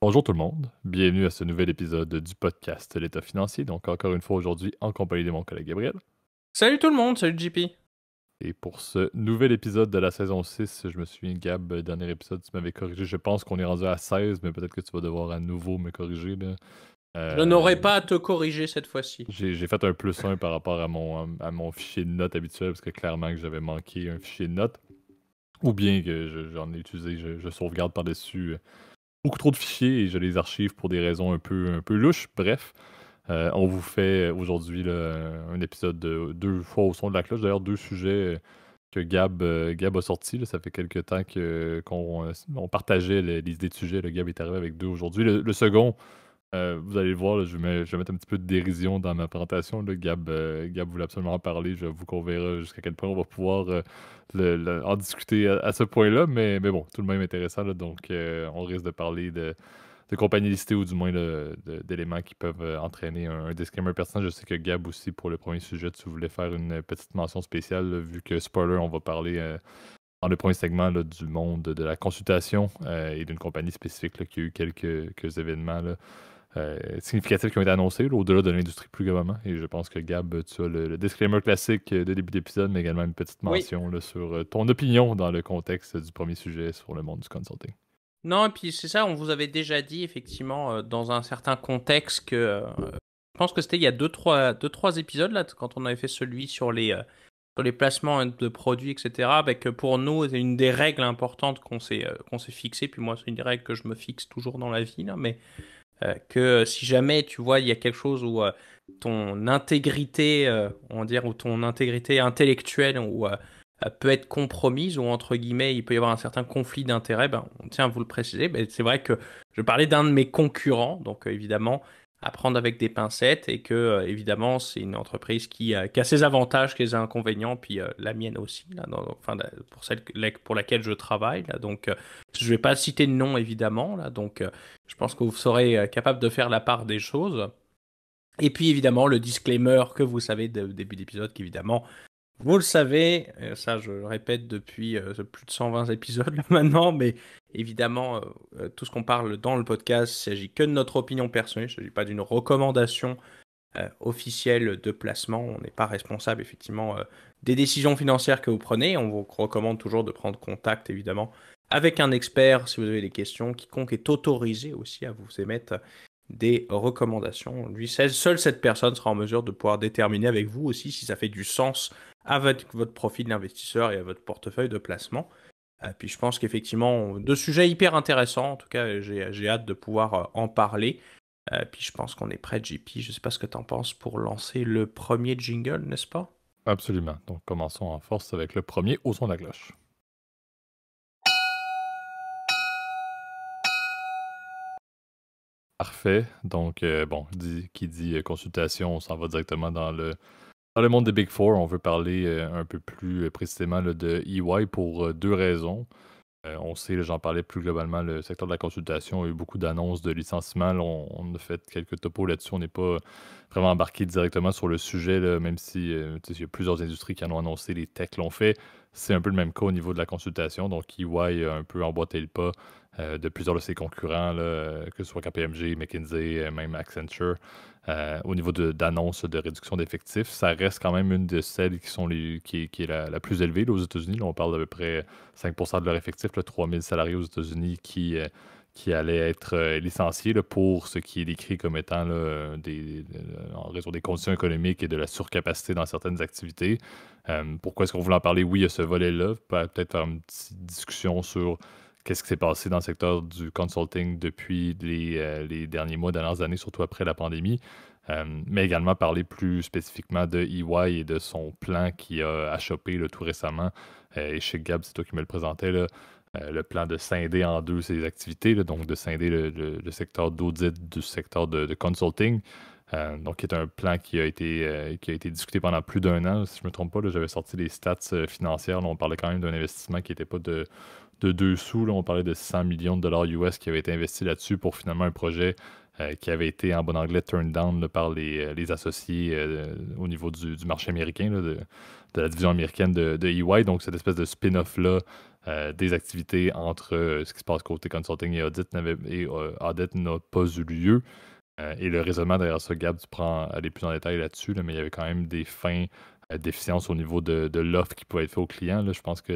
Bonjour tout le monde, bienvenue à ce nouvel épisode du podcast L'État financier. Donc encore une fois aujourd'hui en compagnie de mon collègue Gabriel. Salut tout le monde, salut JP. Et pour ce nouvel épisode de la saison 6, je me souviens Gab, dernier épisode tu m'avais corrigé, je pense qu'on est rendu à 16, mais peut-être que tu vas devoir à nouveau me corriger là. Je Euh, n'aurai pas à te corriger cette fois-ci. j'ai fait un +1 par rapport à mon fichier de notes habituel parce que clairement que j'avais manqué un fichier de notes. Ou bien que j'en ai utilisé, je sauvegarde par-dessus beaucoup trop de fichiers et je les archive pour des raisons un peu louches. Bref, on vous fait aujourd'hui là, un épisode de 2 fois au son de la cloche. D'ailleurs, 2 sujets que Gab a sortis. Là. Ça fait quelques temps qu'on on partageait les idées de sujets. Le Gab est arrivé avec 2 aujourd'hui. Le second, vous allez le voir, là, je vais mettre un petit peu de dérision dans ma présentation. Là. Gab voulait absolument en parler. J'avoue qu'on verra jusqu'à quel point on va pouvoir en discuter à ce point-là. Mais bon, tout de même intéressant. Là, donc, on risque de parler de compagnies listées ou du moins là, d'éléments qui peuvent entraîner un disclaimer pertinent. Je sais que Gab aussi, pour le premier sujet, tu voulais faire une petite mention spéciale, là, vu que, spoiler, on va parler dans le premier segment là, du monde de la consultation et d'une compagnie spécifique là, qui a eu quelques événements là, significatifs qui ont été annoncés, là, au-delà de l'industrie plus globalement. Et je pense que Gab, tu as le disclaimer classique de début d'épisode, mais également une petite Oui. mention là, sur ton opinion dans le contexte du premier sujet sur le monde du consulting. Non, et puis c'est ça, on vous avait déjà dit effectivement dans un certain contexte que je pense que c'était il y a deux, trois épisodes là, quand on avait fait celui sur les placements de produits, etc. Que pour nous, c'est une des règles importantes qu'on s'est fixées. Puis moi, c'est une des règles que je me fixe toujours dans la vie là, mais que si jamais tu vois il y a quelque chose où ton intégrité, on va dire, ou ton intégrité intellectuelle ou peut être compromise ou entre guillemets il peut y avoir un certain conflit d'intérêts, ben on tient à vous le préciser. Ben, c'est vrai que je parlais d'un de mes concurrents, donc évidemment à prendre avec des pincettes et que évidemment c'est une entreprise qui a ses avantages, ses inconvénients, puis la mienne aussi là, enfin pour celle pour laquelle je travaille là, donc je vais pas citer de nom évidemment là, donc je pense que vous serez capable de faire la part des choses. Et puis évidemment, le disclaimer que vous savez au début d'épisode, qu'évidemment, vous le savez, ça je le répète depuis plus de 120 épisodes là, maintenant, mais évidemment, tout ce qu'on parle dans le podcast, il ne s'agit que de notre opinion personnelle, il ne s'agit pas d'une recommandation officielle de placement. On n'est pas responsable effectivement des décisions financières que vous prenez. On vous recommande toujours de prendre contact évidemment avec un expert si vous avez des questions. Quiconque est autorisé aussi à vous émettre des recommandations. Lui, seule cette personne sera en mesure de pouvoir déterminer avec vous aussi si ça fait du sens à votre profil d'investisseur et à votre portefeuille de placement. Puis je pense qu'effectivement, deux sujets hyper intéressants. En tout cas, j'ai hâte de pouvoir en parler. Puis je pense qu'on est prêt, JP. Je sais pas ce que tu en penses pour lancer le premier jingle, n'est-ce pas? Absolument. Donc, commençons en force avec le premier au son de la cloche. Parfait. Donc, bon, qui dit consultation, on s'en va directement dans le monde des Big Four. On veut parler un peu plus précisément là, de EY pour 2 raisons. On sait, là, j'en parlais plus globalement, le secteur de la consultation a eu beaucoup d'annonces de licenciements. Là, on a fait quelques topos là-dessus. On n'est pas vraiment embarqué directement sur le sujet, là, même si tu sais, il y a plusieurs industries qui en ont annoncé, les techs l'ont fait. C'est un peu le même cas au niveau de la consultation. Donc, EY a un peu emboîté le pas de plusieurs de ses concurrents, là, que ce soit KPMG, McKinsey, même Accenture. Au niveau d'annonces de réduction d'effectifs, ça reste quand même une de celles qui est la plus élevée là, aux États-Unis. Là, on parle d'à peu près 5% de leur effectif, là, 3000 salariés aux États-Unis qui allaient être licenciés là, pour ce qui est décrit comme étant là, en raison des conditions économiques et de la surcapacité dans certaines activités. Pourquoi est-ce qu'on voulait en parler? Oui, il y a ce volet-là. Peut-être faire une petite discussion sur qu'est-ce qui s'est passé dans le secteur du consulting depuis les derniers mois, dernières années, surtout après la pandémie. Mais également parler plus spécifiquement de EY et de son plan qui a achoppé là, tout récemment. Et chez Gab, c'est toi qui me le présentais, là, le plan de scinder en deux ses activités, là, donc de scinder le secteur d'audit du secteur de consulting. Donc, qui est un plan qui a été discuté pendant plus d'1 an. Si je ne me trompe pas, là, j'avais sorti les stats financières. Là, on parlait quand même d'un investissement qui n'était pas de 2 sous. Là, on parlait de 100 millions de dollars US qui avaient été investis là-dessus pour finalement un projet qui avait été en bon anglais turned down là, par les associés au niveau du marché américain, là, de la division américaine de EY. Donc, cette espèce de spin-off-là des activités entre ce qui se passe côté consulting et audit n'a pas eu lieu. Et le raisonnement derrière ça, Gab, tu prends aller plus en détail là-dessus, là, mais il y avait quand même des fins d'efficience au niveau de l'offre qui pouvait être fait aux clients. Là. Je pense que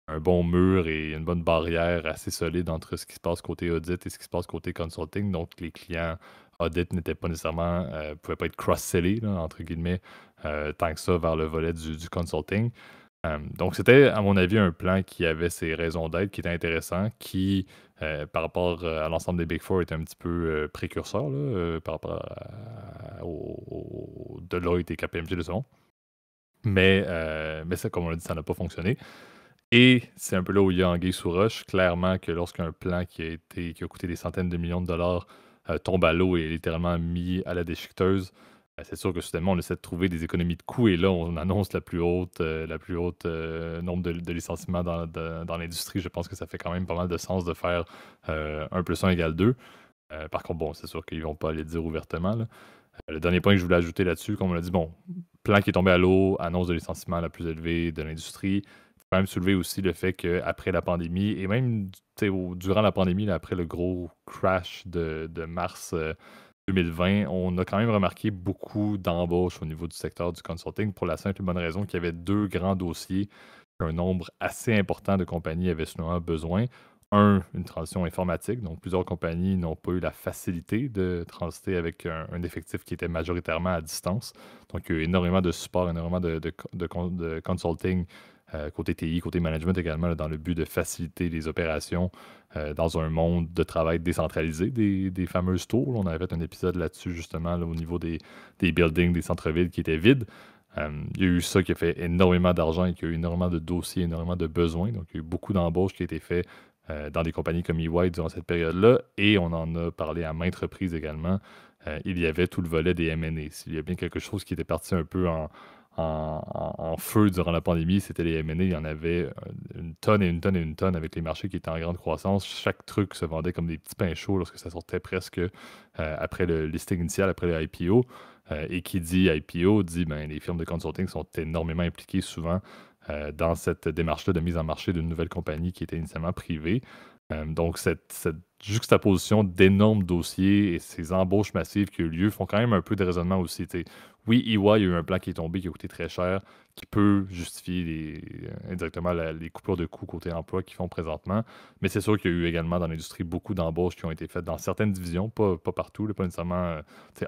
un bon mur et une bonne barrière assez solide entre ce qui se passe côté audit et ce qui se passe côté consulting. Donc, les clients audit n'étaient pas nécessairement, pouvaient pas être cross-sellés, là, entre guillemets, tant que ça vers le volet du consulting. Donc, c'était, à mon avis, un plan qui avait ses raisons d'être, qui était intéressant, qui, par rapport à l'ensemble des Big Four, était un petit peu précurseur là, par rapport au Deloitte et KPMG de ce monde. Mais ça, comme on l'a dit, ça n'a pas fonctionné. Et c'est un peu là où il y a anguille sous roche. Clairement que lorsqu'un plan qui a coûté des centaines de millions de dollars tombe à l'eau et est littéralement mis à la déchiqueteuse, c'est sûr que soudainement, on essaie de trouver des économies de coûts et là, on annonce la plus haute nombre de licenciements dans l'industrie. Je pense que ça fait quand même pas mal de sens de faire 1 plus 1 égale 2. Par contre, bon, c'est sûr qu'ils vont pas aller dire ouvertement, là. Le dernier point que je voulais ajouter là-dessus, comme on l'a dit, bon, plan qui est tombé à l'eau, annonce de licenciement la plus élevée de l'industrie. Il faut quand même soulever aussi le fait qu'après la pandémie, et même durant la pandémie, là, après le gros crash de mars 2020, on a quand même remarqué beaucoup d'embauches au niveau du secteur du consulting pour la simple et bonne raison qu'il y avait 2 grands dossiers qu'un nombre assez important de compagnies avaient souvent besoin. Une transition informatique. Donc, plusieurs compagnies n'ont pas eu la facilité de transiter avec un effectif qui était majoritairement à distance. Donc, il y a eu énormément de support, énormément de consulting côté TI, côté management également, là, dans le but de faciliter les opérations dans un monde de travail décentralisé des fameuses tours. Là, on avait fait un épisode là-dessus, justement, là, au niveau des buildings, des centres-villes qui étaient vides. Il y a eu ça qui a fait énormément d'argent et qui a eu énormément de dossiers, énormément de besoins. Donc, il y a eu beaucoup d'embauches qui ont été faites dans des compagnies comme EY durant cette période-là. Et on en a parlé à maintes reprises également. Il y avait tout le volet des M&A. S'il y a bien quelque chose qui était parti un peu en feu durant la pandémie, c'était les M&A. Il y en avait une tonne et une tonne et une tonne avec les marchés qui étaient en grande croissance. Chaque truc se vendait comme des petits pains chauds lorsque ça sortait presque après le listing initial, après le IPO. Et qui dit IPO dit ben, les firmes de consulting sont énormément impliquées souvent dans cette démarche-là de mise en marché d'une nouvelle compagnie qui était initialement privée. Donc, cette juxtaposition d'énormes dossiers et ces embauches massives qui ont eu lieu font quand même un peu de raisonnement aussi. T'sais. Oui, EY, il y a eu un plan qui est tombé, qui a coûté très cher, qui peut justifier indirectement les coupures de coûts côté emploi qu'ils font présentement. Mais c'est sûr qu'il y a eu également dans l'industrie beaucoup d'embauches qui ont été faites dans certaines divisions, pas partout, là, pas nécessairement.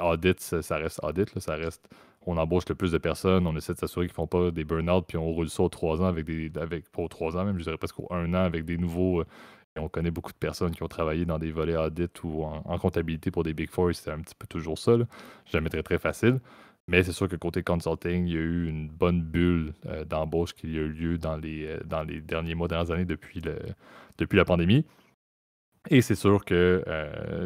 Audit, ça reste audit, là, ça reste. On embauche le plus de personnes, on essaie de s'assurer qu'ils ne font pas des burn-out, puis on roule ça aux 3 ans pas aux 3 ans même, je dirais presque aux 1 an avec des nouveaux. Et on connaît beaucoup de personnes qui ont travaillé dans des volets audit ou en comptabilité pour des Big Four, c'était un petit peu toujours ça, là. Jamais très très facile. Mais c'est sûr que côté consulting, il y a eu une bonne bulle d'embauche qui a eu lieu dans les derniers mois, dernières années depuis la pandémie. Et c'est sûr qu'il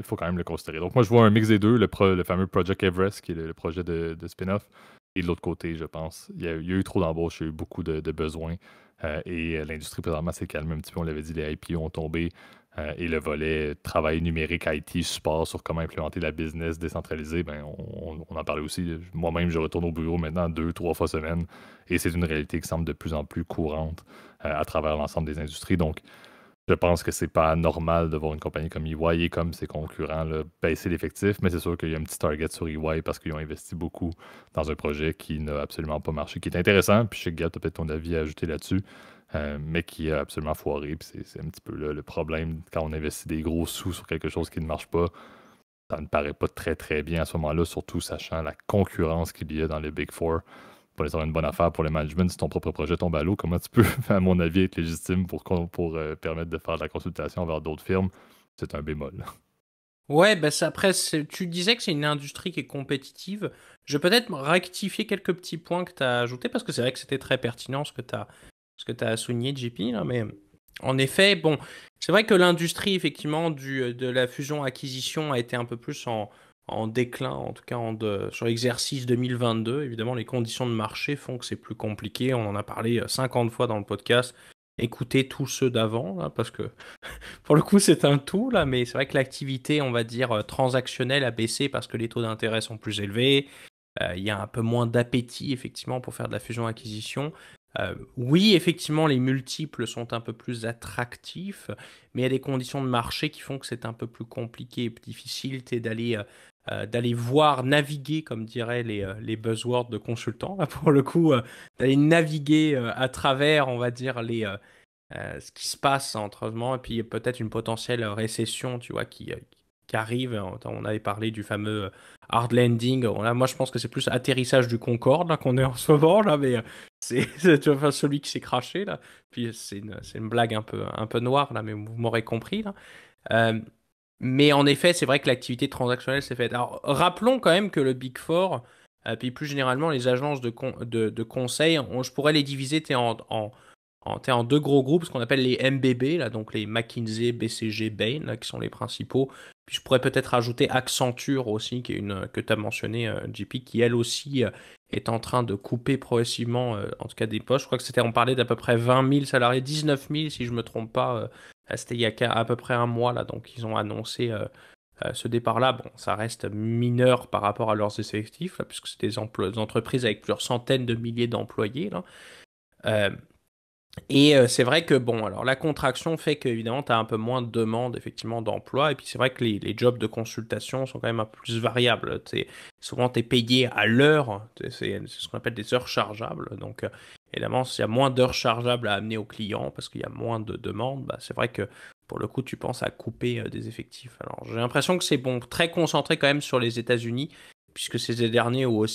faut quand même le considérer. Donc moi, je vois un mix des deux, le fameux Project Everest, qui est le projet de spin-off, et de l'autre côté, je pense. Il y a eu trop d'embauches, il y a eu beaucoup de besoins. Et l'industrie, présentement, s'est calmée un petit peu. On l'avait dit, les IPO ont tombé. Et le volet travail numérique, IT, support sur comment implémenter la business décentralisée, ben, on en parlait aussi. Moi-même, je retourne au bureau maintenant 2-3 fois semaine. Et c'est une réalité qui semble de plus en plus courante à travers l'ensemble des industries. Donc, je pense que c'est pas normal de voir une compagnie comme EY et comme ses concurrents là, baisser l'effectif, mais c'est sûr qu'il y a un petit target sur EY parce qu'ils ont investi beaucoup dans un projet qui n'a absolument pas marché, qui est intéressant, puis je sais que Gab, tu as peut-être ton avis à ajouter là-dessus, mais qui a absolument foiré, puis c'est un petit peu là, le problème quand on investit des gros sous sur quelque chose qui ne marche pas. Ça ne paraît pas très très bien à ce moment-là, surtout sachant la concurrence qu'il y a dans les Big Four. Pour être une bonne affaire pour le management, si ton propre projet tombe à l'eau, comment tu peux, à mon avis, être légitime pour permettre de faire de la consultation vers d'autres firmes? C'est un bémol. Ouais, bah après, tu disais que c'est une industrie qui est compétitive. Je vais peut-être rectifier quelques petits points que tu as ajoutés, parce que c'est vrai que c'était très pertinent ce que tu as souligné, JP, là, mais en effet, bon, c'est vrai que l'industrie, effectivement, de la fusion-acquisition a été un peu plus en déclin, en tout cas sur l'exercice 2022. Évidemment, les conditions de marché font que c'est plus compliqué. On en a parlé 50 fois dans le podcast. écouter tous ceux d'avant, là, parce que pour le coup, c'est un tout, là, mais c'est vrai que l'activité, on va dire, transactionnelle a baissé parce que les taux d'intérêt sont plus élevés. Il y a un peu moins d'appétit, effectivement, pour faire de la fusion-acquisition. Oui, effectivement, les multiples sont un peu plus attractifs, mais il y a des conditions de marché qui font que c'est un peu plus compliqué et plus difficile d'aller voir, naviguer, comme diraient les buzzwords de consultants, là, pour le coup, d'aller naviguer à travers, on va dire, ce qui se passe entre moment et puis peut-être une potentielle récession, tu vois, qui arrive. On avait parlé du fameux hard landing. Bon, là, moi, je pense que c'est plus atterrissage du Concorde là, qu'on est en ce moment, là, mais tu vois, enfin, celui qui s'est craché, là. Puis c'est une blague un peu noire, là, mais vous m'aurez compris, là. Euh, mais en effet, c'est vrai que l'activité transactionnelle s'est faite. Alors, rappelons quand même que le Big Four, puis plus généralement les agences de conseil, je pourrais les diviser en deux gros groupes, ce qu'on appelle les MBB, là, donc les McKinsey, BCG, Bain, là, qui sont les principaux. Puis je pourrais peut-être ajouter Accenture aussi, qui est une que tu as mentionné, JP, qui elle aussi est en train de couper progressivement, en tout cas des postes. Je crois que on parlait d'à peu près 20 000 salariés, 19 000 si je me trompe pas. C'était il y a à peu près un mois, là, donc ils ont annoncé ce départ-là. Bon, ça reste mineur par rapport à leurs effectifs, là, puisque c'est des entreprises avec plusieurs centaines de milliers d'employés, là. Euh, et c'est vrai que, bon, alors la contraction fait qu'évidemment, tu as un peu moins de demandes, effectivement, d'emploi. Et puis c'est vrai que les jobs de consultation sont quand même un peu plus variables. Souvent, tu es payé à l'heure. C'est ce qu'on appelle des heures chargeables. Donc, évidemment, s'il y a moins d'heures chargeables à amener aux clients parce qu'il y a moins de demandes, bah, c'est vrai que pour le coup, tu penses à couper des effectifs. Alors, j'ai l'impression que c'est bon, très concentré quand même sur les États-Unis, puisque c'est les derniers où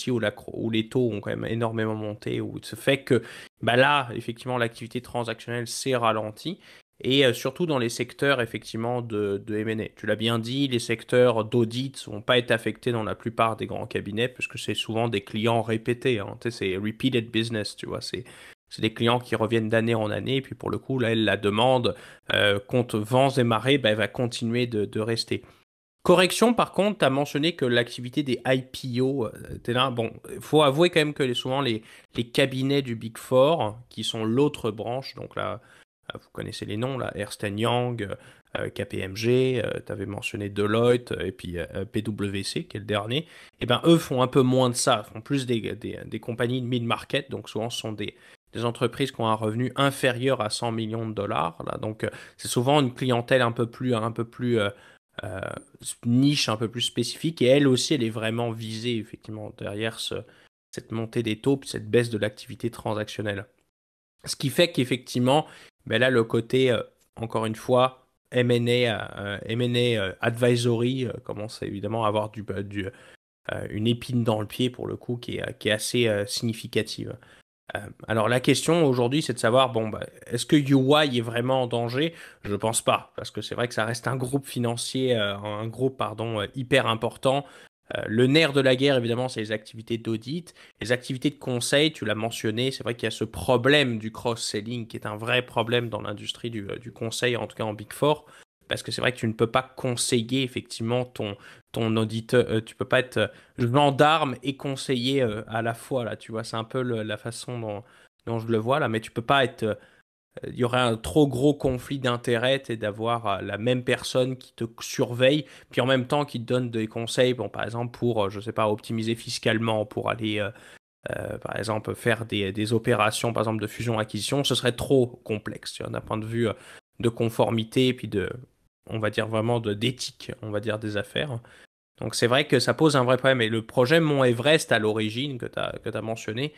les taux ont quand même énormément monté, où ce fait que bah là, effectivement, l'activité transactionnelle s'est ralentie. Et surtout dans les secteurs, effectivement, de M&A. Tu l'as bien dit, les secteurs d'audit ne vont pas être affectés dans la plupart des grands cabinets, puisque c'est souvent des clients répétés. Hein. Tu sais, c'est repeated business, tu vois. C'est des clients qui reviennent d'année en année. Et puis pour le coup, là, la demande, contre vents et marées, bah, elle va continuer de rester. Correction, par contre, tu as mentionné que l'activité des IPO, t'es là. Bon, il faut avouer quand même que souvent les cabinets du Big Four, qui sont l'autre branche, donc là, vous connaissez les noms, là, Ernst Young, KPMG, tu avais mentionné Deloitte, et puis PwC, qui est le dernier, et ben eux font un peu moins de ça, font plus des compagnies de mid-market, donc souvent ce sont des entreprises qui ont un revenu inférieur à 100 millions de dollars, là, donc c'est souvent une clientèle un peu plus euh, niche un peu plus spécifique et elle aussi elle est vraiment visée effectivement derrière cette montée des taux puis cette baisse de l'activité transactionnelle. Ce qui fait qu'effectivement, ben là le côté encore une fois M&A advisory commence évidemment à avoir une épine dans le pied pour le coup qui est assez significative. Alors la question aujourd'hui, c'est de savoir, bon, bah, est-ce que UI est vraiment en danger? Je pense pas, parce que c'est vrai que ça reste un groupe financier, un groupe, pardon, hyper important. Le nerf de la guerre, évidemment, c'est les activités d'audit. Les activités de conseil, tu l'as mentionné, c'est vrai qu'il y a ce problème du cross-selling qui est un vrai problème dans l'industrie du conseil, en tout cas en Big Four, parce que c'est vrai que tu ne peux pas conseiller effectivement ton auditeur, tu peux pas être gendarme et conseiller à la fois, là, tu vois, c'est un peu la façon dont je le vois, là, mais tu peux pas être, il y aurait un trop gros conflit d'intérêts et d'avoir la même personne qui te surveille, puis en même temps qui te donne des conseils, bon, par exemple, pour, je sais pas, optimiser fiscalement, pour aller, par exemple, faire des opérations, par exemple, de fusion-acquisition, ce serait trop complexe, tu vois, d'un point de vue de conformité, puis on va dire vraiment d'éthique, on va dire, des affaires. Donc c'est vrai que ça pose un vrai problème. Et le projet Mont Everest à l'origine que tu as mentionné,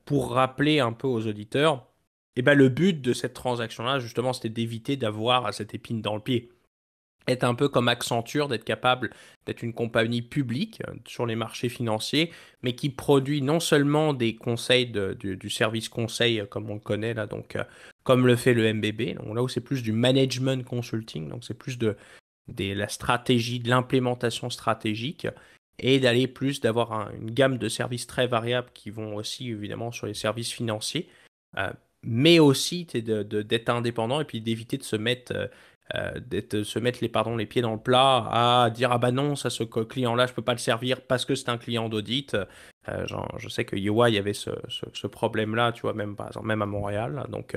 pour rappeler un peu aux auditeurs, eh ben, le but de cette transaction-là, justement, c'était d'éviter d'avoir cette épine dans le pied. Être un peu comme Accenture, d'être capable d'être une compagnie publique sur les marchés financiers, mais qui produit non seulement des conseils du service conseil comme on le connaît là, donc comme le fait le MBB, donc là où c'est plus du management consulting, donc c'est plus de la stratégie, de l'implémentation stratégique et d'aller plus d'avoir une gamme de services très variables qui vont aussi évidemment sur les services financiers, euh, mais aussi d'être indépendant et puis d'éviter de se mettre les pieds dans le plat à dire ah bah non ça ce client-là je peux pas le servir parce que c'est un client d'audit. Je sais que UI avait ce problème-là, tu vois, même par exemple même à Montréal, là. Donc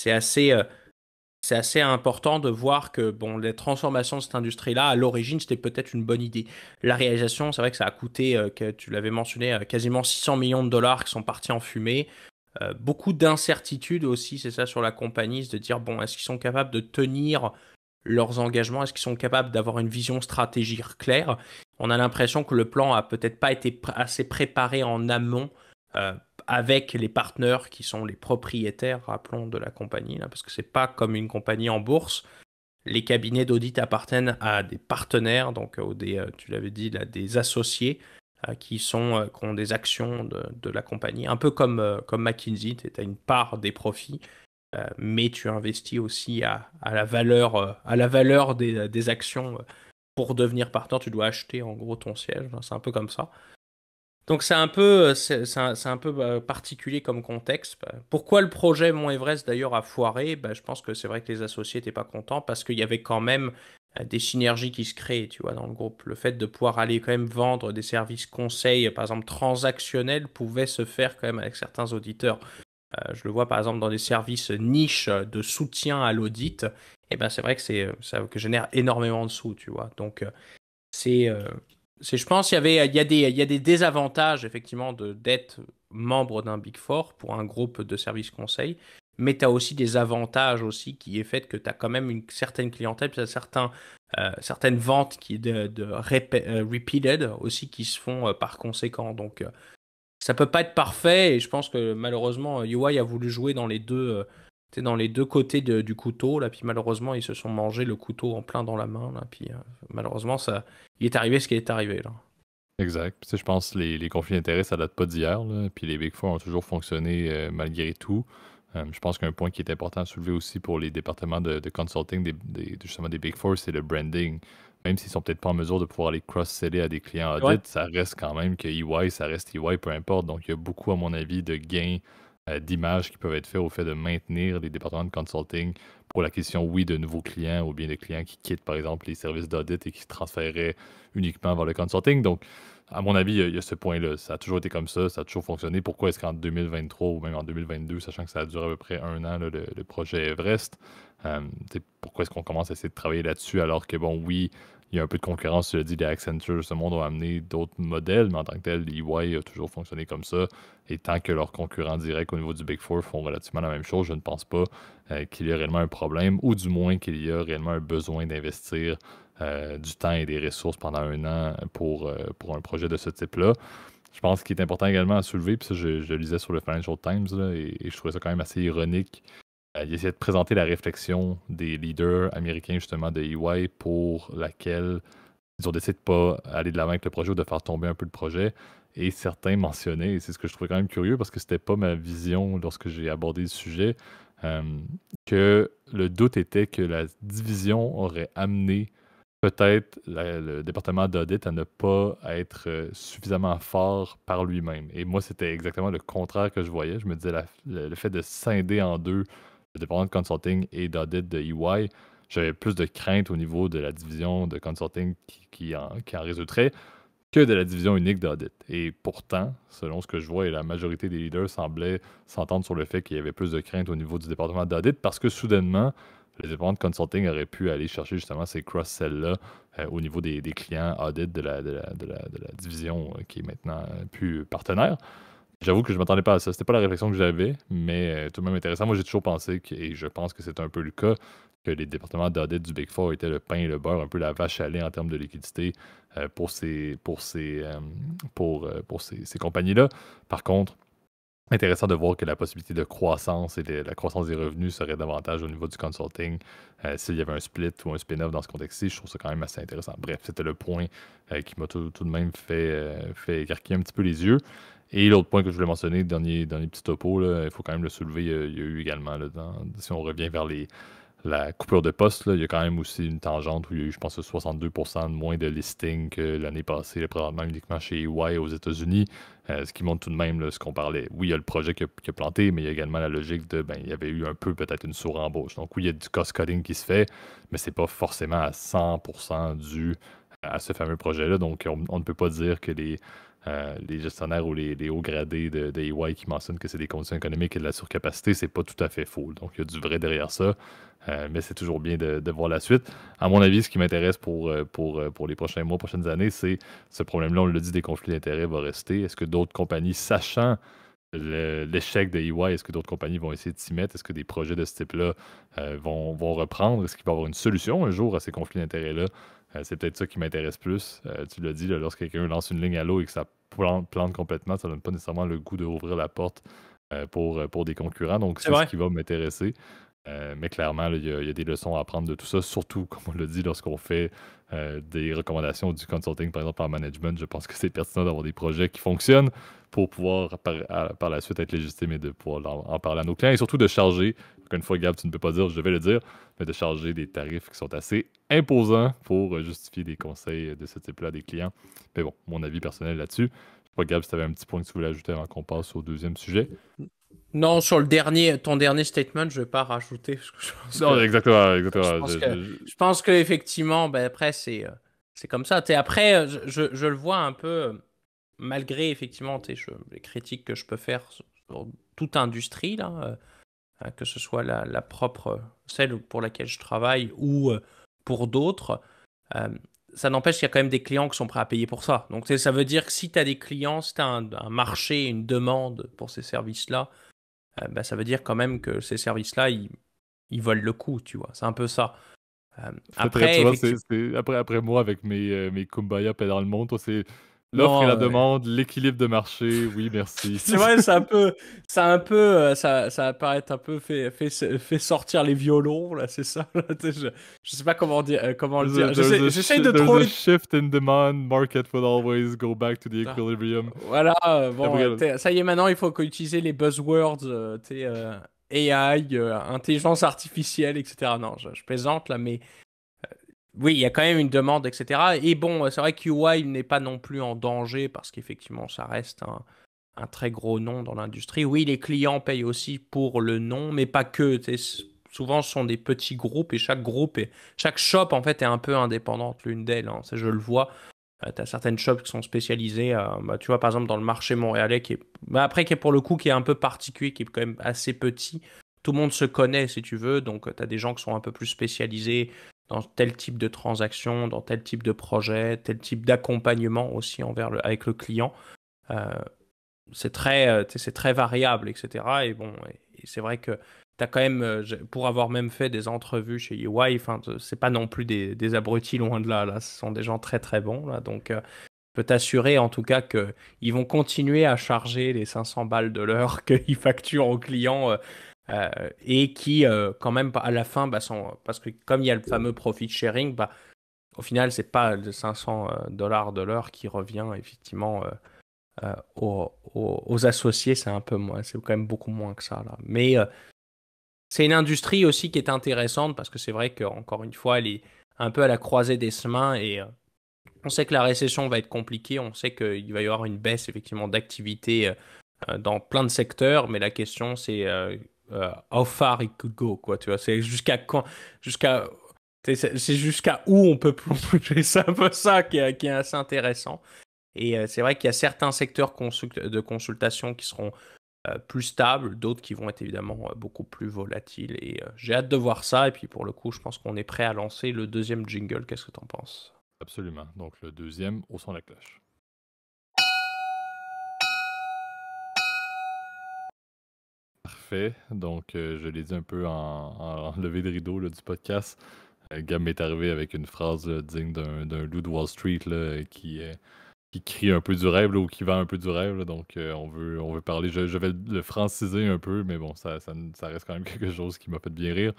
c'est assez important de voir que bon, les transformations de cette industrie-là, à l'origine, c'était peut-être une bonne idée. La réalisation, c'est vrai que ça a coûté, que tu l'avais mentionné, quasiment 600 millions de dollars qui sont partis en fumée. Beaucoup d'incertitudes aussi, c'est ça, sur la compagnie, c'est de dire, bon, est-ce qu'ils sont capables de tenir leurs engagements? Est-ce qu'ils sont capables d'avoir une vision stratégique claire? On a l'impression que le plan a peut-être pas été assez préparé en amont euh, avec les partenaires qui sont les propriétaires, rappelons, de la compagnie, là, parce que c'est pas comme une compagnie en bourse. Les cabinets d'audit appartiennent à des partenaires, donc tu l'avais dit, là, des associés qui ont des actions de la compagnie, un peu comme McKinsey, tu as une part des profits, mais tu investis aussi à la valeur des actions. Pour devenir partenaire, tu dois acheter en gros ton siège, c'est un peu comme ça. Donc c'est un peu particulier comme contexte. Bah, pourquoi le projet Mont Everest d'ailleurs a foiré? Bah, je pense que c'est vrai que les associés n'étaient pas contents parce qu'il y avait quand même des synergies qui se créaient, tu vois, dans le groupe. Le fait de pouvoir aller quand même vendre des services conseils, par exemple transactionnels, pouvait se faire quand même avec certains auditeurs. Je le vois par exemple dans des services niches de soutien à l'audit. Et ben c'est vrai que ça que génère énormément de sous, tu vois. Donc c'est, euh, je pense, il y a des désavantages effectivement d'être membre d'un Big Four pour un groupe de services conseils, mais tu as aussi des avantages aussi qui est fait que tu as quand même une certaine clientèle, puis certaines ventes repeated aussi qui se font par conséquent. Donc ça peut pas être parfait et je pense que malheureusement UI a voulu jouer dans les tu sais, dans les deux côtés du couteau là, puis malheureusement ils se sont mangés le couteau en plein dans la main là, puis malheureusement ça, il est arrivé ce qui est arrivé là. Exact. Puis, tu sais, je pense que les conflits d'intérêts, ça date pas d'hier, là. Puis les Big Four ont toujours fonctionné malgré tout. Je pense qu'un point qui est important à soulever aussi pour les départements de consulting justement des Big Four, c'est le branding. Même s'ils sont peut-être pas en mesure de pouvoir les cross-seller à des clients Ouais. audit, ça reste quand même que EY, ça reste EY, peu importe. Donc, il y a beaucoup, à mon avis, de gains d'image qui peuvent être faits au fait de maintenir les départements de consulting pour l'acquisition, oui, de nouveaux clients ou bien de clients qui quittent, par exemple, les services d'audit et qui se transféraient uniquement vers le consulting. Donc, à mon avis, il y a ce point-là. Ça a toujours été comme ça a toujours fonctionné. Pourquoi est-ce qu'en 2023 ou même en 2022, sachant que ça a duré à peu près un an, là, le projet Everest, pourquoi est-ce qu'on commence à essayer de travailler là-dessus alors que, bon, oui, il y a un peu de concurrence, tu l'as dit, les Accenture, ce monde ont amené d'autres modèles, mais en tant que tel, EY a toujours fonctionné comme ça. Et tant que leurs concurrents directs au niveau du Big Four font relativement la même chose, je ne pense pas qu'il y a réellement un problème, ou du moins qu'il y a réellement un besoin d'investir du temps et des ressources pendant un an pour un projet de ce type-là. Je pense qu'il est important également à soulever, puis ça, je le lisais sur le Financial Times, là, et je trouvais ça quand même assez ironique. Il essayait de présenter la réflexion des leaders américains, justement, de EY, pour laquelle ils ont décidé de ne pas aller de l'avant avec le projet ou de faire tomber un peu le projet. Et certains mentionnaient, et c'est ce que je trouvais quand même curieux, parce que c'était pas ma vision lorsque j'ai abordé le sujet, euh, que le doute était que la division aurait amené peut-être le département d'audit à ne pas être suffisamment fort par lui-même. Et moi, c'était exactement le contraire que je voyais. Je me disais, le fait de scinder en deux le département de consulting et d'audit de EY, j'avais plus de crainte au niveau de la division de consulting qui en résulterait que de la division unique d'audit. Et pourtant, selon ce que je vois, et la majorité des leaders semblaient s'entendre sur le fait qu'il y avait plus de crainte au niveau du département d'audit parce que soudainement, le département de consulting aurait pu aller chercher justement ces cross-sells-là au niveau des clients audit de la division qui est maintenant plus partenaire. J'avoue que je ne m'attendais pas à ça. C'était pas la réflexion que j'avais, mais tout de même intéressant. Moi, j'ai toujours pensé, et je pense que c'est un peu le cas, que les départements d'audit du Big Four étaient le pain et le beurre, un peu la vache à lait en termes de liquidité pour ces compagnies-là. Par contre, intéressant de voir que la possibilité de croissance et la croissance des revenus serait davantage au niveau du consulting s'il y avait un split ou un spin-off dans ce contexte-ci. Je trouve ça quand même assez intéressant. Bref, c'était le point qui m'a tout de même fait écarquiller un petit peu les yeux. Et l'autre point que je voulais mentionner, dernier petit topo, là, il faut quand même le soulever, il y a eu également, là, si on revient vers la coupure de poste, là, il y a quand même aussi une tangente où il y a eu, je pense, 62% de moins de listings que l'année passée, là, présentement uniquement chez EY aux États-Unis, ce qui montre tout de même là, ce qu'on parlait. Oui, il y a le projet qui a planté, mais il y a également la logique de, il y avait eu un peu peut-être une sur-embauche. Donc oui, il y a du cost-cutting qui se fait, mais c'est pas forcément à 100% dû à ce fameux projet-là. Donc on ne peut pas dire que les gestionnaires ou les hauts gradés de EY qui mentionnent que c'est des conditions économiques et de la surcapacité, c'est pas tout à fait faux. Donc, il y a du vrai derrière ça, mais c'est toujours bien de voir la suite. À mon avis, ce qui m'intéresse pour les prochains mois, prochaines années, c'est ce problème-là, on l'a dit, des conflits d'intérêts va rester. Est-ce que d'autres compagnies, sachant l'échec de EY, est-ce que d'autres compagnies vont essayer de s'y mettre? Est-ce que des projets de ce type-là vont reprendre? Est-ce qu'il va y avoir une solution un jour à ces conflits d'intérêts-là? C'est peut-être ça qui m'intéresse plus. Tu l'as dit, là, lorsque quelqu'un lance une ligne à l'eau et que ça plante complètement, ça donne pas nécessairement le goût d'ouvrir la porte pour des concurrents. Donc, C'est c'est ce vrai. qui va m'intéresser. Mais clairement, là, il y a des leçons à apprendre de tout ça, surtout, comme on l'a dit, lorsqu'on fait des recommandations du consulting, par exemple, en management. Je pense que c'est pertinent d'avoir des projets qui fonctionnent pour pouvoir par la suite être légitime et de pouvoir en parler à nos clients et surtout de charger, encore une fois, Gab, tu ne peux pas dire, je vais le dire, mais de charger des tarifs qui sont assez imposants pour justifier des conseils de ce type-là à des clients. Mais bon, mon avis personnel là-dessus. Je sais pas, Gab, si tu avais un petit point que tu voulais ajouter avant qu'on passe au deuxième sujet. Non, sur ton dernier statement, je vais pas rajouter parce que je pense Non, que exactement, je exactement. pense que je pense que effectivement, ben après c'est comme ça. Après, je le vois un peu malgré effectivement les critiques que je peux faire sur toute industrie là, que ce soit la propre celle pour laquelle je travaille ou pour d'autres. euh, Ça n'empêche qu'il y a quand même des clients qui sont prêts à payer pour ça. Donc ça veut dire que si tu as des clients, si tu as un marché, une demande pour ces services-là, bah, ça veut dire quand même que ces services-là, ils valent le coup, tu vois. C'est un peu ça. C'est très, tu Après, vois, effectivement. après moi, avec mes Kumbaya dans le monde, toi, c'est l'offre et Non, la demande, l'équilibre de marché, oui, merci. c'est vrai, ça va paraître un peu fait sortir les violons, là, c'est ça. Là, je sais pas comment le dire. J'essaie de There's a trouver. shift in demand, market will always go back to the equilibrium. Voilà, bon, Gabriel, ça y est, maintenant, il faut utiliser les buzzwords, AI, intelligence artificielle, etc. Non, je plaisante, là, mais oui, il y a quand même une demande, etc. Et bon, c'est vrai que UI n'est pas non plus en danger parce qu'effectivement, ça reste un très gros nom dans l'industrie. Oui, les clients payent aussi pour le nom, mais pas que. Souvent, ce sont des petits groupes et chaque shop en fait est un peu indépendante l'une d'elles. Hein. Ça, je le vois. Tu as certaines shops qui sont spécialisées, bah, tu vois, par exemple, dans le marché montréalais, après, qui est pour le coup, qui est un peu particulier, qui est quand même assez petit. Tout le monde se connaît, si tu veux, donc tu as des gens qui sont un peu plus spécialisés dans tel type de transaction, dans tel type de projet, tel type d'accompagnement aussi avec le client. Euh, c'est très variable, etc. Et bon, et c'est vrai que tu as quand même, pour avoir même fait des entrevues chez EY, enfin, c'est pas non plus des abrutis loin de là, là. Ce sont des gens très très bons, là. Donc, je peux t'assurer en tout cas qu'ils vont continuer à charger les 500 balles de l'heure qu'ils facturent aux clients et qui, quand même, à la fin, bah, parce que comme il y a le fameux profit sharing, bah, au final, c'est pas le 500 dollars de l'heure qui revient effectivement aux associés, c'est un peu moins, c'est quand même beaucoup moins que ça là. Mais c'est une industrie aussi qui est intéressante parce que c'est vrai qu'encore une fois, elle est un peu à la croisée des chemins et on sait que la récession va être compliquée, on sait qu'il va y avoir une baisse effectivement d'activité dans plein de secteurs, mais la question c'est how far it could go, quoi, tu vois, c'est jusqu'à c'est jusqu'à où on peut plonger, c'est un peu ça qui est assez intéressant. Et c'est vrai qu'il y a certains secteurs de consultation qui seront plus stables, d'autres qui vont être évidemment beaucoup plus volatiles. Et j'ai hâte de voir ça. Et puis pour le coup, je pense qu'on est prêt à lancer le deuxième jingle. Qu'est-ce que tu en penses? absolument. Donc, le deuxième, au son de la cloche. Parfait. Donc, je l'ai dit un peu en levée de rideau là, du podcast. Gab m'est arrivé avec une phrase là, digne d'un loup de Wall Street là, qui crie un peu du rêve là, ou qui vend un peu du rêve. Là. Donc, on veut parler. Je vais le franciser un peu, mais bon, ça reste quand même quelque chose qui m'a fait bien rire.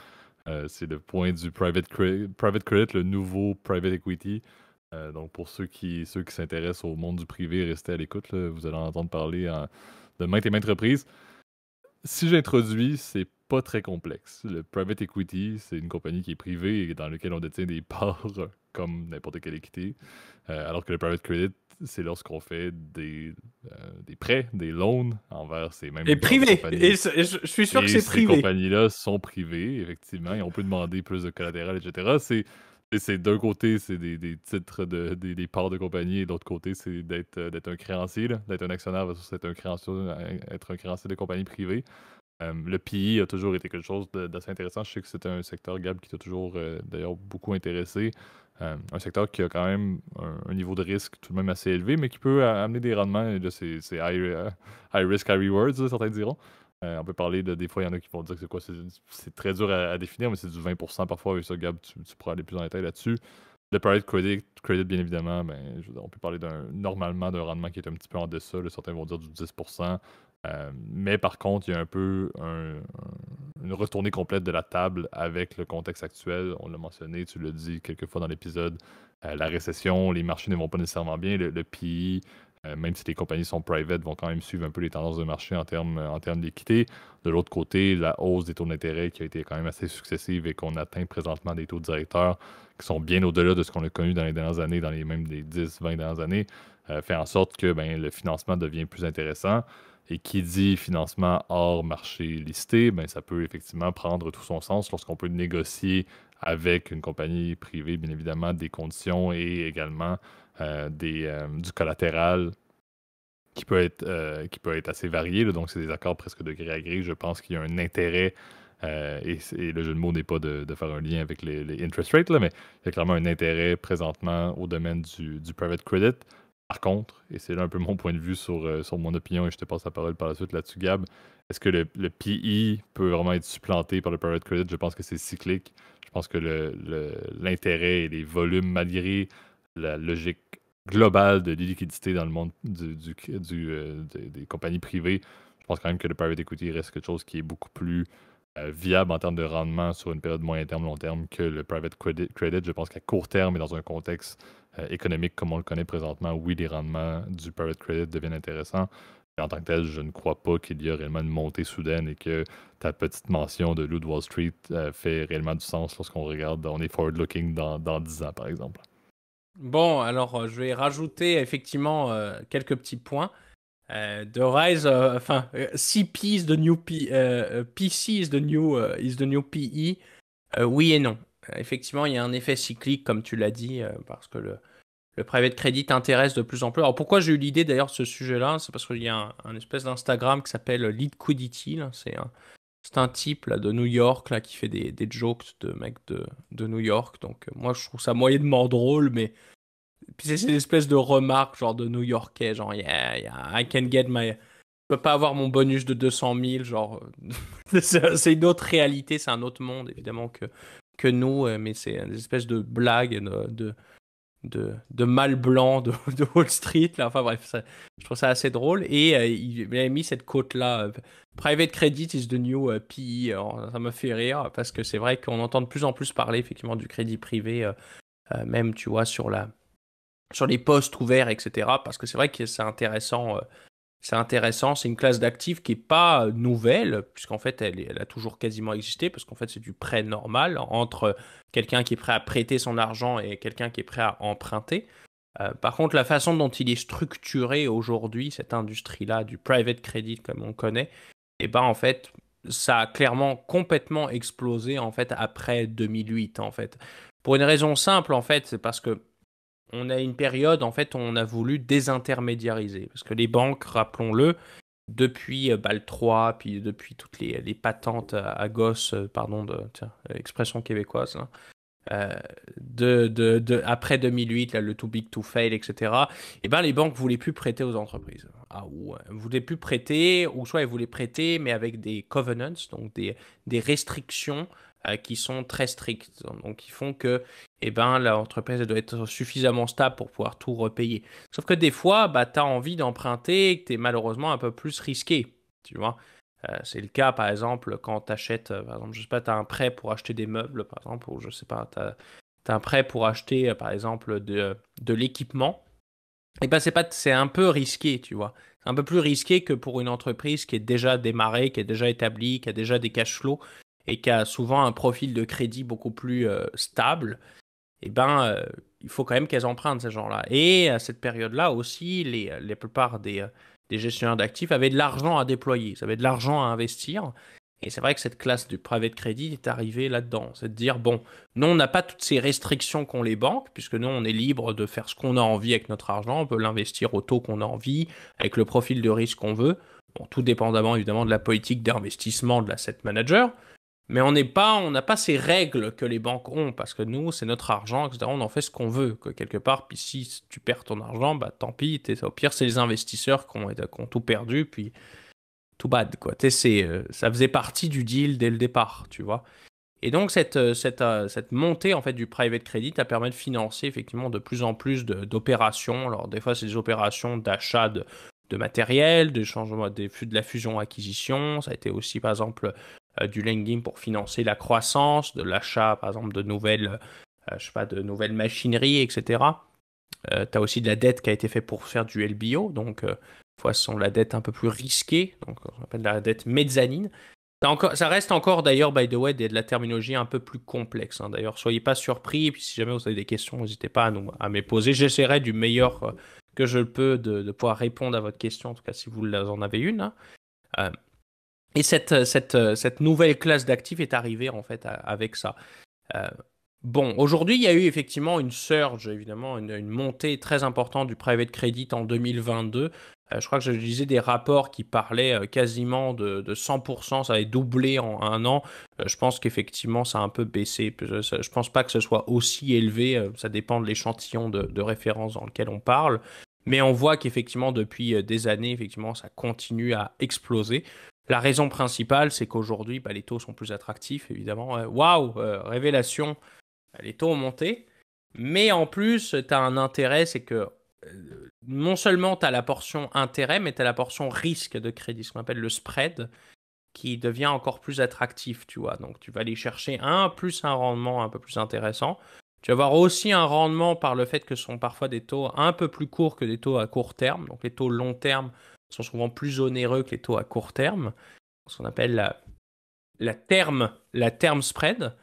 C'est le point du private credit, le nouveau private equity. Donc, pour ceux qui s'intéressent au monde du privé, restez à l'écoute. Là. Vous allez en entendre parler de maintes et maintes reprises. Si j'introduis, c'est pas très complexe. Le private equity, c'est une compagnie qui est privée et dans laquelle on détient des parts comme n'importe quelle équité. Alors que le private credit, c'est lorsqu'on fait des prêts, des loans envers ces mêmes Et genres de privé. compagnies. Je suis sûr que Et c'est ces privé. compagnies-là sont privées, effectivement, et on peut demander plus de collatéral, etc. Et c'est d'un côté, c'est des titres des parts de compagnie, et de l'autre côté, c'est d'être un créancier, là, d'être un actionnaire versus être un créancier de compagnie privée. Le PI a toujours été quelque chose d'assez intéressant. Je sais que c'est un secteur, Gab, qui t'a toujours d'ailleurs beaucoup intéressé. Un secteur qui a quand même un niveau de risque tout de même assez élevé, mais qui peut amener des rendements. Et là, c'est high risk, high rewards, là, certains diront. On peut parler de des fois, il y en a qui vont dire que c'est quoi, c'est très dur à définir, mais c'est du 20% parfois. Avec ça, Gab, tu pourras aller plus en détail là-dessus. Le private credit, bien évidemment, ben, je veux dire, on peut parler normalement d'un rendement qui est un petit peu en deçà. Là, certains vont dire du 10%. Mais par contre, il y a un peu une retournée complète de la table avec le contexte actuel. On l'a mentionné, tu l'as dit quelques fois dans l'épisode. La récession, les marchés ne vont pas nécessairement bien. Le PI, même si les compagnies sont private, vont quand même suivre un peu les tendances de marché en termes d'équité. De l'autre côté, la hausse des taux d'intérêt qui a été quand même assez successive et qu'on atteint présentement des taux directeurs qui sont bien au-delà de ce qu'on a connu dans les dernières années, même des 10, 20 dernières années, fait en sorte que ben, le financement devient plus intéressant. Et qui dit financement hors marché listé, ben, ça peut effectivement prendre tout son sens lorsqu'on peut négocier avec une compagnie privée, bien évidemment, des conditions et également du collatéral qui peut être assez varié. Là. Donc, c'est des accords presque de gré à gré. Je pense qu'il y a un intérêt, et le jeu de mots n'est pas de faire un lien avec les interest rates, là, mais il y a clairement un intérêt présentement au domaine du private credit. Par contre, et c'est là un peu mon point de vue sur mon opinion, et je te passe la parole par la suite là-dessus, Gab, est-ce que le PE peut vraiment être supplanté par le private credit? Je pense que c'est cyclique. Je pense que l'intérêt et les volumes, malgré la logique globale de l'illiquidité dans le monde des compagnies privées, je pense quand même que le private equity reste quelque chose qui est beaucoup plus viable en termes de rendement sur une période moyen terme, long terme que le private credit. Je pense qu'à court terme et dans un contexte économique comme on le connaît présentement, oui, les rendements du private credit deviennent intéressants. Mais en tant que tel, je ne crois pas qu'il y a réellement une montée soudaine et que ta petite mention de Loup de Wall Street fait réellement du sens lorsqu'on regarde, on est forward-looking dans 10 ans, par exemple. Bon, alors je vais rajouter effectivement quelques petits points. The Rise, CP is the new PC is the new PE. Oui et non. Effectivement, il y a un effet cyclique, comme tu l'as dit, parce que le private credit intéresse de plus en plus. Alors pourquoi j'ai eu l'idée d'ailleurs de ce sujet-là? C'est parce qu'il y a un espèce d'Instagram qui s'appelle Liquidity. Là. C'est un type là, de New York là, qui fait des jokes de mecs de New York. Donc moi, je trouve ça moyennement drôle, mais puis c'est une espèce de remarque genre de New-Yorkais, genre I can get my... Je peux pas avoir mon bonus de 200 000, genre... c'est une autre réalité, c'est un autre monde évidemment que nous, mais c'est une espèce de blague de mâle blanc de Wall Street, là. Enfin bref, je trouve ça assez drôle. Et il avait mis cette quote-là, Private credit is the new PE. Alors, ça me fait rire, parce que c'est vrai qu'on entend de plus en plus parler effectivement du crédit privé, même tu vois sur les postes ouverts, etc. Parce que c'est vrai que c'est intéressant. C'est intéressant, c'est une classe d'actifs qui n'est pas nouvelle, puisqu'en fait, elle a toujours quasiment existé, parce qu'en fait, c'est du prêt normal entre quelqu'un qui est prêt à prêter son argent et quelqu'un qui est prêt à emprunter. Par contre, la façon dont il est structuré aujourd'hui, cette industrie-là, du private credit comme on connaît, et ben en fait, ça a clairement complètement explosé en fait après 2008 en fait. Pour une raison simple en fait, c'est parce que on a une période, en fait, où on a voulu désintermédiariser. Parce que les banques, rappelons-le, depuis BAL 3, puis depuis toutes les patentes à gosse, pardon, expression québécoise, là, après 2008, là, le too big to fail, etc., et ben, les banques ne voulaient plus prêter aux entreprises. Ah ouais, elles ne voulaient plus prêter, ou soit elles voulaient prêter, mais avec des covenants, donc des restrictions qui sont très strictes. Donc, qui font que l'entreprise doit être suffisamment stable pour pouvoir tout repayer. Sauf que des fois, bah, tu as envie d'emprunter et que tu es malheureusement un peu plus risqué. Tu vois? C'est le cas, par exemple, quand tu achètes, par exemple, je sais pas, tu as un prêt pour acheter des meubles, par exemple, ou je sais pas, tu as un prêt pour acheter, par exemple, de l'équipement. Et ben, c'est un peu risqué, tu vois. C'est un peu plus risqué que pour une entreprise qui est déjà démarrée, qui est déjà établie, qui a déjà des cash flows et qui a souvent un profil de crédit beaucoup plus stable. Il faut quand même qu'elles empruntent ces gens-là. Et à cette période-là aussi, la plupart des gestionnaires d'actifs avaient de l'argent à déployer, ils avaient de l'argent à investir. Et c'est vrai que cette classe du private credit est arrivée là-dedans. C'est de dire, bon, nous, on n'a pas toutes ces restrictions qu'ont les banques, puisque nous, on est libre de faire ce qu'on a envie avec notre argent, on peut l'investir au taux qu'on a envie, avec le profil de risque qu'on veut. Bon, tout dépendamment évidemment de la politique d'investissement de l'asset manager. Mais on n'a pas ces règles que les banques ont, parce que nous, c'est notre argent, etc. On en fait ce qu'on veut, quoi, quelque part. Puis si tu perds ton argent, bah tant pis. Au pire, c'est les investisseurs qui ont tout perdu, puis tout bad, quoi. Ça faisait partie du deal dès le départ, tu vois. Et donc, cette montée, en fait, du private credit a permis de financer, effectivement, de plus en plus d'opérations. Alors, des fois, c'est des opérations d'achat de matériel, de changement, de la fusion-acquisition. Ça a été aussi, par exemple, du lending pour financer la croissance, de l'achat, par exemple, de nouvelles, je sais pas, de nouvelles machineries, etc. Tu as aussi de la dette qui a été faite pour faire du LBO, donc fois ce sont la dette un peu plus risquée, donc on appelle la dette mezzanine. Ça reste encore d'ailleurs, by the way, de la terminologie un peu plus complexe, hein. D'ailleurs, soyez pas surpris, et puis si jamais vous avez des questions, n'hésitez pas à me poser. J'essaierai du meilleur que je peux de pouvoir répondre à votre question, en tout cas si vous en avez une, hein. Euh, et cette nouvelle classe d'actifs est arrivée en fait avec ça. Euh, Bon, aujourd'hui, il y a eu effectivement une surge, évidemment, une montée très importante du private credit en 2022. Je crois que je lisais des rapports qui parlaient quasiment de 100%, ça avait doublé en un an. Je pense qu'effectivement, ça a un peu baissé. Je pense pas que ce soit aussi élevé, ça dépend de l'échantillon de référence dans lequel on parle. Mais on voit qu'effectivement, depuis des années, effectivement, ça continue à exploser. La raison principale, c'est qu'aujourd'hui, bah, les taux sont plus attractifs, évidemment. Waouh, révélation, les taux ont monté. Mais en plus, tu as un intérêt, c'est que non seulement tu as la portion intérêt, mais tu as la portion risque de crédit, ce qu'on appelle le spread, qui devient encore plus attractif, tu vois. Donc tu vas aller chercher un rendement un peu plus intéressant. Tu vas avoir aussi un rendement par le fait que ce sont parfois des taux un peu plus courts que des taux à court terme. Donc les taux long terme sont souvent plus onéreux que les taux à court terme, ce qu'on appelle la term spread,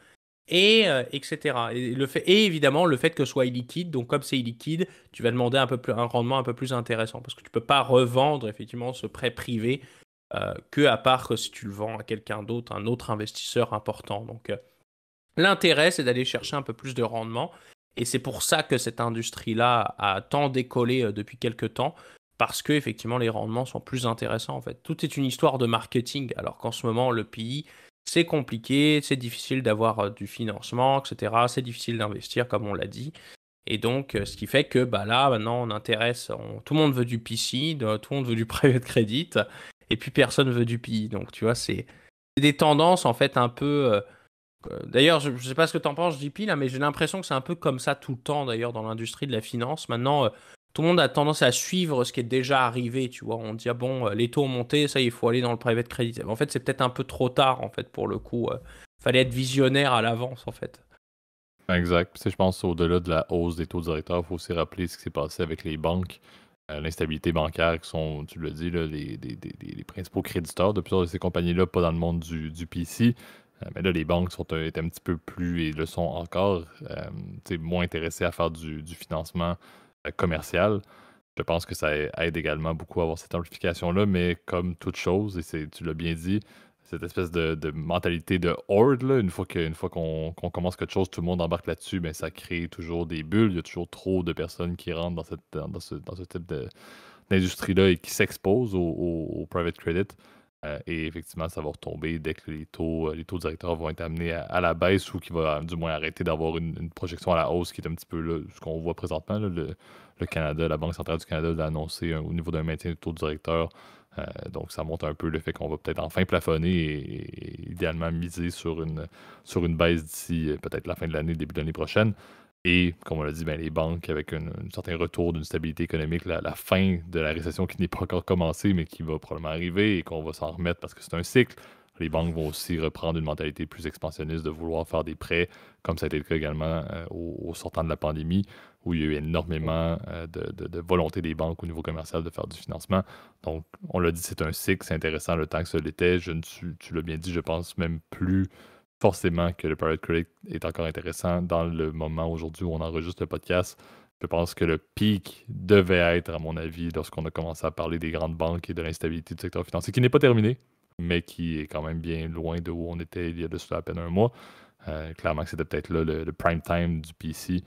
et etc. Et évidemment, le fait que ce soit illiquide, donc comme c'est illiquide, tu vas demander un rendement un peu plus intéressant, parce que tu ne peux pas revendre effectivement ce prêt privé que à part que si tu le vends à quelqu'un d'autre, un autre investisseur important. Donc l'intérêt, c'est d'aller chercher un peu plus de rendement, et c'est pour ça que cette industrie-là a tant décollé depuis quelques temps, parce que effectivement les rendements sont plus intéressants en fait. Tout est une histoire de marketing, alors qu'en ce moment le pays c'est compliqué, c'est difficile d'avoir du financement, etc. C'est difficile d'investir comme on l'a dit. Et donc ce qui fait que bah là maintenant tout le monde veut du PC, tout le monde veut du private credit, et puis personne veut du PI. Donc tu vois c'est des tendances en fait un peu d'ailleurs, je ne sais pas ce que tu en penses, JP, là, mais j'ai l'impression que c'est un peu comme ça tout le temps, d'ailleurs, dans l'industrie de la finance. Maintenant, tout le monde a tendance à suivre ce qui est déjà arrivé, tu vois. On dit, ah bon, les taux ont monté, ça, il faut aller dans le private credit. En fait, c'est peut-être un peu trop tard, en fait, pour le coup. Fallait être visionnaire à l'avance, en fait. Exact. Puis, tu sais, je pense au-delà de la hausse des taux directeurs, il faut aussi rappeler ce qui s'est passé avec les banques, l'instabilité bancaire qui sont, tu l'as dit, là, les principaux créditeurs de plusieurs de ces compagnies-là, pas dans le monde du PC. Mais là, les banques étaient un petit peu plus, et le sont encore, tu sais, moins intéressées à faire du financement commercial. Je pense que ça aide également beaucoup à avoir cette amplification-là, mais comme toute chose, et tu l'as bien dit, cette espèce de mentalité de horde, là, une fois qu'on commence quelque chose, tout le monde embarque là-dessus, mais ça crée toujours des bulles. Il y a toujours trop de personnes qui rentrent dans ce type d'industrie-là et qui s'exposent au private credit. Et effectivement, ça va retomber dès que les taux directeurs vont être amenés à la baisse ou qu'il va du moins arrêter d'avoir une projection à la hausse qui est un petit peu là, ce qu'on voit présentement. Là, le Canada, la Banque centrale du Canada l'a annoncé au niveau d'un maintien du taux directeur. Donc, ça montre un peu le fait qu'on va peut-être enfin plafonner et idéalement miser sur une baisse d'ici peut-être la fin de l'année, début de l'année prochaine. Et comme on l'a dit, ben, les banques, avec un certain retour d'une stabilité économique, la fin de la récession qui n'est pas encore commencée, mais qui va probablement arriver et qu'on va s'en remettre parce que c'est un cycle, les banques vont aussi reprendre une mentalité plus expansionniste de vouloir faire des prêts, comme ça a été le cas également au sortant de la pandémie, où il y a eu énormément de volonté des banques au niveau commercial de faire du financement. Donc, on l'a dit, c'est un cycle, c'est intéressant le temps que ça l'était. Tu l'as bien dit, je pense même plus forcément que le private credit est encore intéressant dans le moment aujourd'hui où on enregistre le podcast. Je pense que le pic devait être, à mon avis, lorsqu'on a commencé à parler des grandes banques et de l'instabilité du secteur financier, qui n'est pas terminé. mais qui est quand même bien loin de où on était il y a de cela à peine un mois. Clairement que c'était peut-être là le prime time du PC.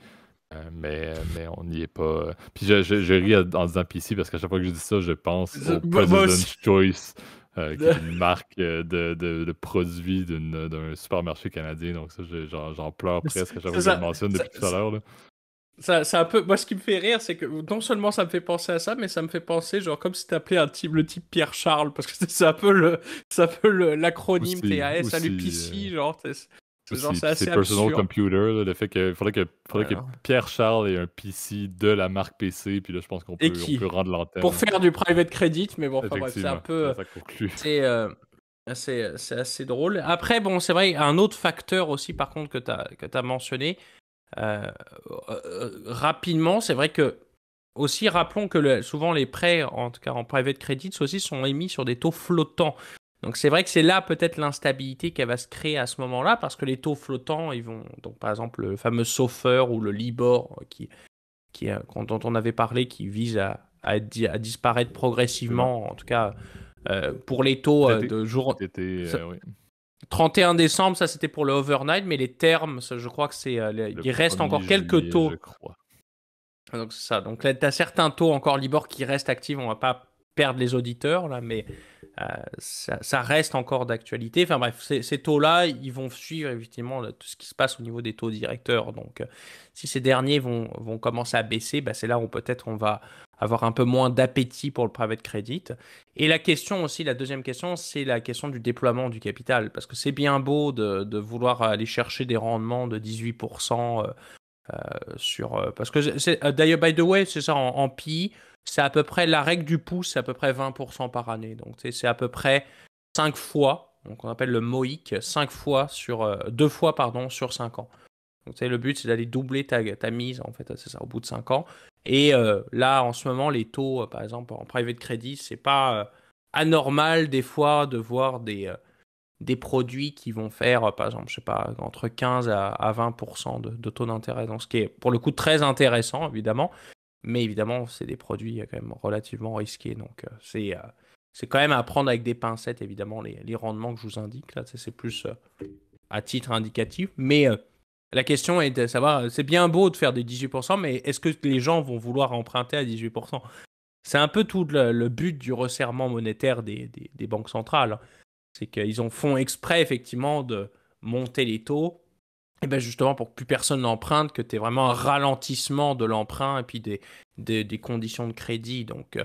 Mais on n'y est pas. Puis je ris en disant PC parce qu'à chaque fois que je dis ça, je pense au Moi aussi. President's Choice, qui est une marque de produits d'un supermarché canadien. Donc ça, j'en pleure presque à chaque fois que je le Ça, mentionne ça, depuis tout à l'heure, là. c'est un peu. Moi, ce qui me fait rire, c'est que non seulement ça me fait penser à ça, mais ça me fait penser, genre, comme si t'appelais le type Pierre Charles, parce que c'est un peu l'acronyme Aussi, TAS, salut aussi, PC, genre, genre, aussi. c'est Puis c'est assez personal absurde. computer, là, le fait que faudrait que Voilà. Pierre Charles ait un PC de la marque PC. Puis là, je pense Et on peut qui? rendre Pour l'antenne. faire du private credit, mais bon, enfin bref, c'est un Effectivement, peu. ça conclut. C'est c'est assez drôle. Après, bon, c'est vrai, un autre facteur aussi, par contre, que t'as mentionné, euh, rapidement, c'est vrai que, aussi, rappelons que souvent les prêts, en tout cas en private credit, aussi sont émis sur des taux flottants. Donc c'est vrai que c'est là peut-être l'instabilité qui va se créer à ce moment-là, parce que les taux flottants, ils vont, donc par exemple le fameux SOFR ou le LIBOR, dont on avait parlé, qui vise à disparaître Effectivement. progressivement, en tout cas pour les taux Cet été, de jour. cet été, ça- oui. 31 décembre, ça c'était pour le overnight, mais les termes, je crois que Le il reste 1er encore quelques juillet, je taux. crois. Donc c'est ça. Donc là, tu as certains taux encore Libor qui restent actifs. On va pas perdre les auditeurs là, mais ça reste encore d'actualité. Enfin bref, ces taux-là, ils vont suivre effectivement tout ce qui se passe au niveau des taux directeurs. Donc si ces derniers vont commencer à baisser, bah, c'est là où peut-être on va avoir un peu moins d'appétit pour le private credit. Et la question aussi, la deuxième question, c'est la question du déploiement du capital. Parce que c'est bien beau de vouloir aller chercher des rendements de 18% parce que d'ailleurs, by the way, c'est ça, en PI, c'est à peu près la règle du pouce, c'est à peu près 20% par année. Donc, c'est à peu près 5 fois, donc on appelle le MOIC, 5 fois sur, 2 fois, pardon, sur 5 ans. Donc, le but, c'est d'aller doubler ta mise, en fait, c'est ça, au bout de 5 ans. Et là, en ce moment, les taux, par exemple, en private credit, c'est pas anormal, des fois, de voir des produits qui vont faire, par exemple, je sais pas, entre 15 à 20% de taux d'intérêt. Donc, ce qui est pour le coup très intéressant, évidemment. Mais évidemment, c'est des produits quand même relativement risqués. Donc, c'est quand même à prendre avec des pincettes, évidemment, les rendements que je vous indique. Là, c'est plus à titre indicatif. Mais la question est de savoir, c'est bien beau de faire des 18%, mais est-ce que les gens vont vouloir emprunter à 18%? C'est un peu tout le but du resserrement monétaire des banques centrales. C'est qu'ils font exprès, effectivement, de monter les taux, et ben justement pour que plus personne n'emprunte, que tu aies vraiment un ralentissement de l'emprunt et puis des conditions de crédit. Donc,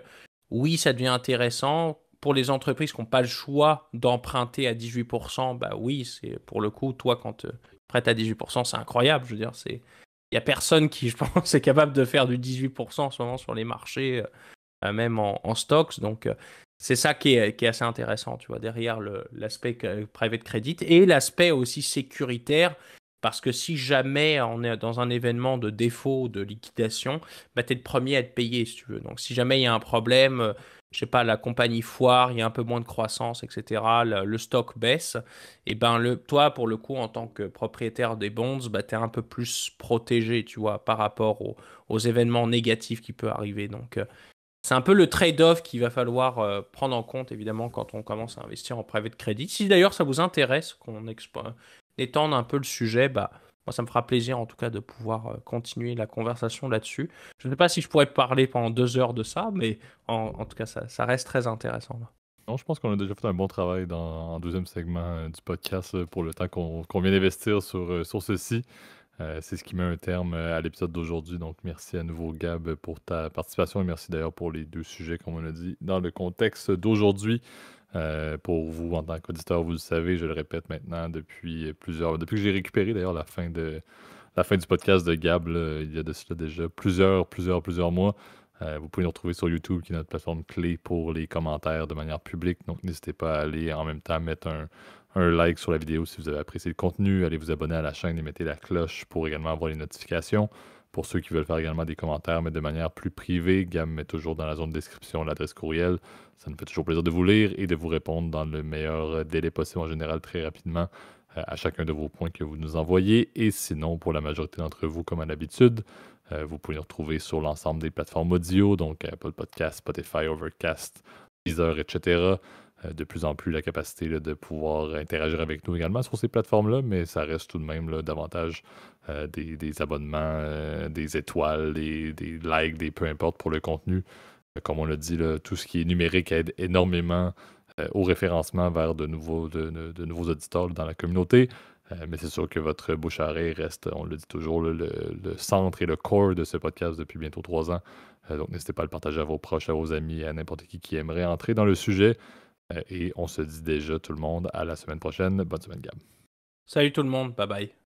oui, ça devient intéressant. Pour les entreprises qui n'ont pas le choix d'emprunter à 18%, bah oui, c'est pour le coup, toi, quand tu prêtes à 18%, c'est incroyable. Je veux dire, il n'y a personne qui, je pense, est capable de faire du 18% en ce moment sur les marchés, même en stocks. Donc, c'est ça qui est assez intéressant, tu vois, derrière l'aspect private credit et l'aspect aussi sécuritaire. Parce que si jamais on est dans un événement de défaut, de liquidation, bah, tu es le premier à être payé, si tu veux. Donc, si jamais il y a un problème, je sais pas, la compagnie foire, il y a un peu moins de croissance, etc., le stock baisse, et ben toi, pour le coup, en tant que propriétaire des bonds, bah, tu es un peu plus protégé, tu vois, par rapport aux événements négatifs qui peuvent arriver. Donc, c'est un peu le trade-off qu'il va falloir prendre en compte, évidemment, quand on commence à investir en private credit. Si d'ailleurs ça vous intéresse qu'on étende un peu le sujet, bah, moi ça me fera plaisir en tout cas de pouvoir continuer la conversation là-dessus. Je ne sais pas si je pourrais parler pendant 2 heures de ça, mais en tout cas ça reste très intéressant, là. Non, je pense qu'on a déjà fait un bon travail en deuxième segment du podcast pour le temps qu'on vient d'investir sur ceci. C'est ce qui met un terme à l'épisode d'aujourd'hui. Donc, merci à nouveau, Gab, pour ta participation et merci d'ailleurs pour les 2 sujets, comme on a dit, dans le contexte d'aujourd'hui. Pour vous, en tant qu'auditeur, vous le savez, je le répète maintenant depuis depuis que j'ai récupéré d'ailleurs la fin du podcast de Gab, là, il y a de cela déjà plusieurs mois. Vous pouvez nous retrouver sur YouTube, qui est notre plateforme clé pour les commentaires de manière publique. Donc, n'hésitez pas à aller en même temps mettre un like sur la vidéo si vous avez apprécié le contenu. Allez vous abonner à la chaîne et mettez la cloche pour également avoir les notifications. Pour ceux qui veulent faire également des commentaires, mais de manière plus privée, Gab met toujours dans la zone de description l'adresse courriel. Ça nous fait toujours plaisir de vous lire et de vous répondre dans le meilleur délai possible, en général très rapidement, à chacun de vos points que vous nous envoyez. Et sinon, pour la majorité d'entre vous, comme à l'habitude, vous pouvez nous retrouver sur l'ensemble des plateformes audio, donc Apple Podcast, Spotify, Overcast, Deezer, etc. de plus en plus la capacité là, de pouvoir interagir avec nous également sur ces plateformes-là, mais ça reste tout de même là, davantage des abonnements, des étoiles, des likes, des peu importe pour le contenu. Comme on l'a dit, là, tout ce qui est numérique aide énormément au référencement vers de nouveaux auditeurs là, dans la communauté. Mais c'est sûr que votre bouche à oreille reste, on le dit toujours, là, le centre et le core de ce podcast depuis bientôt 3 ans. Donc n'hésitez pas à le partager à vos proches, à vos amis, à n'importe qui aimerait entrer dans le sujet. Et on se dit déjà tout le monde à la semaine prochaine. Bonne semaine, Gab. Salut tout le monde, bye bye.